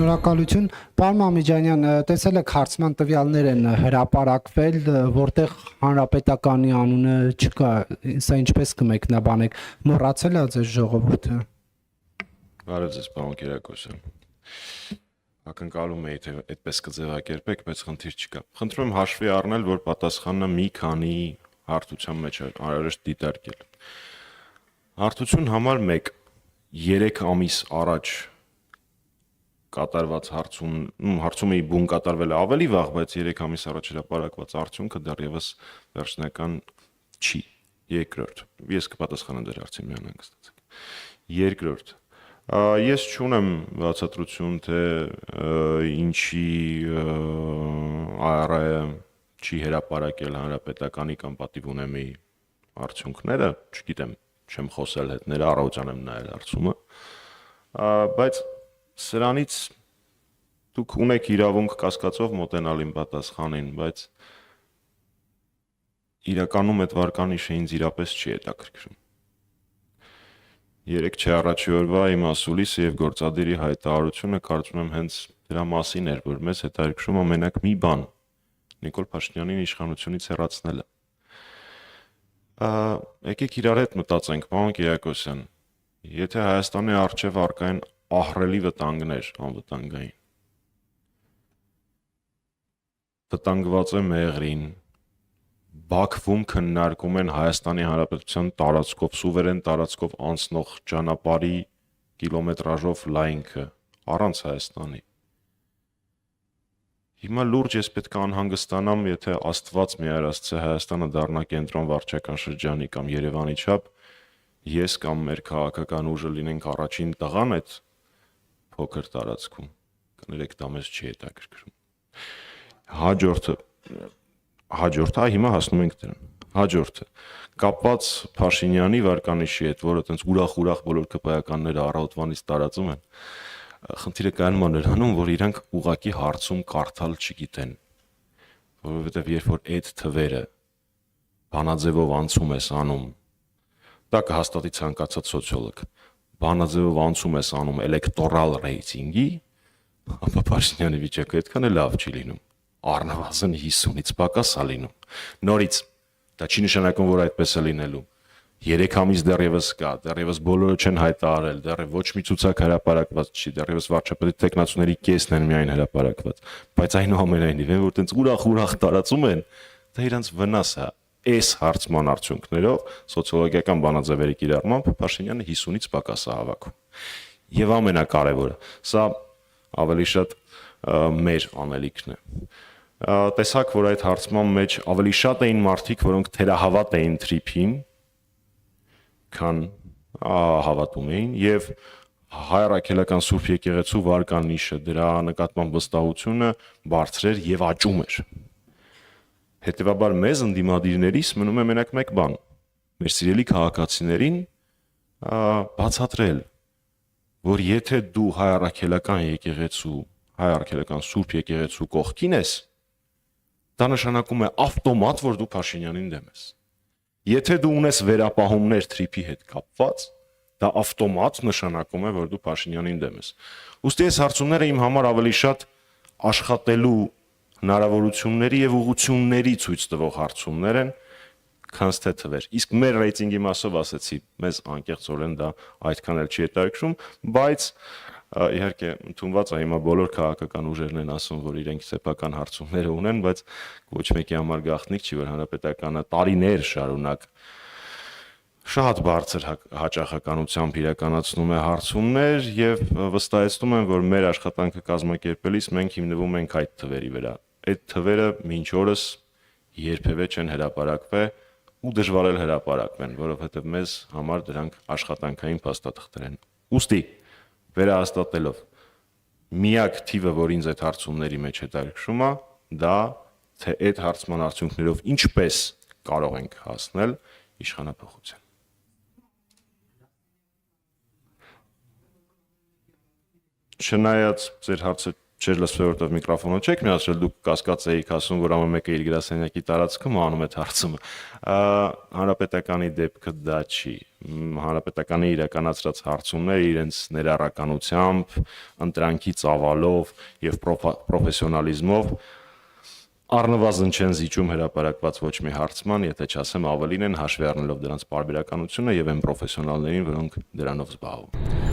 Շնորհակալություն, պարոն Մամիջանյան, տեսել եք հարցման տվյալներ են հրապարակվել, որտեղ հանրապետականի անունը չկա, սա ինչպես կմեկնաբանեք, մոռացել է ձեր ժողովուրդը։ Բարև ձեզ, պարոն Կիրակոսյան։ Ակնկալում էի, թե այդպես կձևակերպեք, բայց խնդիր չկա։ Խնդրում եմ հաշվի առնել, որ պատասխանը մի քանի հարթության մեջ անհրաժեշտ դիտարկել։ Հարթություն համար 1 3 ամիս առաջ կատարված հարցումի բուն կատարվել է ավելի վաղ, բայց 3 ամիս առաջ հրապարակված արդյունքը դեռևս վերջնական չի։ Երկրորդ, ես կպատասխանեմ ձեր հարցին միայն հանգստացեք։ Երկրորդ, ես չունեմ բացատրություն, թե ինչի ԱՌԱ-ը չի հրապարակել հանրապետականի կամ պատիվ ունեմի արդյունքները, չգիտեմ, չեմ խոսել հետները, առավոտյան եմ նայել հարցումը, բայց սրանից դուք ունեք իրավունք կասկածով մոտենալ իմ պատասխանին, բայց իրականում այդ վարկանիշը ինձ իրապես չի հետաքրքրում։ 3 առաջի օրվա իմ ասուլիսը եւ գործադիրի հայտարարությունը կարծում եմ հենց դրա մասին էր, որ մեզ հետաքրքրում է մենակ մի բան՝ Նիկոլ Փաշինյանին իշխանությունից հեռացնելը։ Եկեք իրար հետ մտածենք, պարոն Կիրակոսյան, եթե Հայաստանի առջև առկա են ահռելի վտանգներ անվտանգային, վտանգված է Մեղրին, Բաքվում քննարկում են Հայաստանի Հանրապետության տարածքով, սուվերեն տարածքով անցնող ճանապարհի կիլոմետրաժով լայնքը առանց Հայաստանի։ Հիմա լուրջ ես պետք է անհանգստանամ, եթե Աստված մի արասցե Հայաստանը դառնա կենտրոն վարչական շրջանի կամ Երևանի չափ, ես կամ մեր քաղաքական ուժը լինենք առաջին տղան այդ փոքր տարածքում, կներեք դա մեզ չի հետաքրքրում։ Հաջորդը, հիմա հասնում ենք դրան։ Հաջորդը, կապված Փաշինյանի վարկանիշի հետ, որը տենց ուրախ բոլոր կպայականները առավոտվանից տարածում են, խնդիրը կայանում է նրանում, որ իրանք ուղակի հարցում կարդալ չգիտեն, որովհետև երբ որ այդ թվերը բանաձևով անցում ես անում, դա կհաստատի ցանկացած սոցիոլոգ, բանաձևով անցում ես անում էլեկտորալ ռեյտինգի, ապա Փաշինյանի վիճակը այդքան էլ լավ չի լինում, առնվազն 50-ից պակաս է լինում։ Նորից, դա չի նշանակում, որ այդպես է լինելու։ 3 ամիս դեռևս կա, դեռևս բոլորը չեն հայտարարել, դեռևս ոչ մի ցուցակ հրապարակված չի, դեռևս վարչապետի տեխնացուների կեսն են միայն հրապարակված, բայց այնուամենայնիվ, որ տենց ուրախ տարածում են, դա իրանց վնաս է։ Այս հարցման արդյունքներով սոցիոլոգիական բանաձևերի կիրառմամբ Փաշինյանը 50-ից պակաս է հավաքում։ Եվ ամենակարևորը, սա ավելի շատ մեր անելիքն է։ Տեսակ, որ այդ հարցման մեջ ավելի շատ էին մարդիկ, որոնք թերահավատ էին թրիփին, քան հավատում էին, եւ հայ առաքելական Սուրբ եկեղեցու վարկանիշը, դրա նկատմամբ վստահությունը բարձր էր եւ աճում էր։ Հետևաբար մեզ ընդդիմադիրներից մնում է մենակ մեկ բան՝ մեր սիրելի քաղաքացիներին բացատրել, որ եթե դու հայ առաքելական եկեղեցու, հայ առաքելական Սուրբ եկեղեցու կողքին ես, դա նշանակում է ավտոմատ, որ դու Փաշինյանին դեմ ես։ Եթե դու ունես վերապահումներ թրիփի հետ կապված, դա ավտոմատ նշանակում է, որ դու Փաշինյանին դեմ ես։ Ուստի այս հարցումները իմ համար ավելի շատ աշխատելու հնարավորությունների եւ ուղղությունների ցույց տվող հարցումներ են, քան թե թվեր։ Իսկ մեր ռեյտինգի մասով ասեցի, մեզ անկեղծորեն դա այդքան էլ չի հետաքրքրում, բայց իհարկե ընդունված է հիմա բոլոր քաղաքական ուժերն են ասում, որ իրենք սեփական հարցումները ունեն, բայց ոչ մեկի համար գաղտնիք չի, որ հանրապետականը տարիներ շարունակ շատ բարձր հաճախականությամբ իրականացնում է հարցումներ եւ վստահեցնում եմ, որ մեր աշխատանքը կազմակերպելիս մենք հիմնվում ենք այդ թվերի վրա։ Այդ թվերը մինչ օրս երբևէ չեն հրապարակվել ու դժվար էլ հրապարակվեն, որովհետեւ մեզ համար դրանք աշխատանքային փաստաթղթեր են։ Ուստի վերահաստատելով միակ թիվը, որ ինձ այդ հարցումների մեջ հետաքրքրում է, դա թե այդ հարցման արդյունքներով ինչպես կարող ենք հասնել իշխանապողության։ Չնայած ձեր հարցը չէր լսվել, որովհետև միկրոֆոնը չեք միացրել, դուք կասկած էիք ասում, որ ամեն մեկը իր գրասենյակի տարածքում անում այդ հարցումը։ Հանրապետականի դեպքը դա չի։ Հանրապետականի իրականացրած հարցումները իրենց ներառականությամբ, ընտրանքի ծավալով եւ պրոֆեսիոնալիզմով առնվազն չեն զիջում հրապարակված ոչ մի հարցման, եթե չասեմ ավելին են հաշվի առնելով դրանց պարբերականությունը եւ այն պրոֆեսիոնալներին, որոնք դրանով զբաղվում։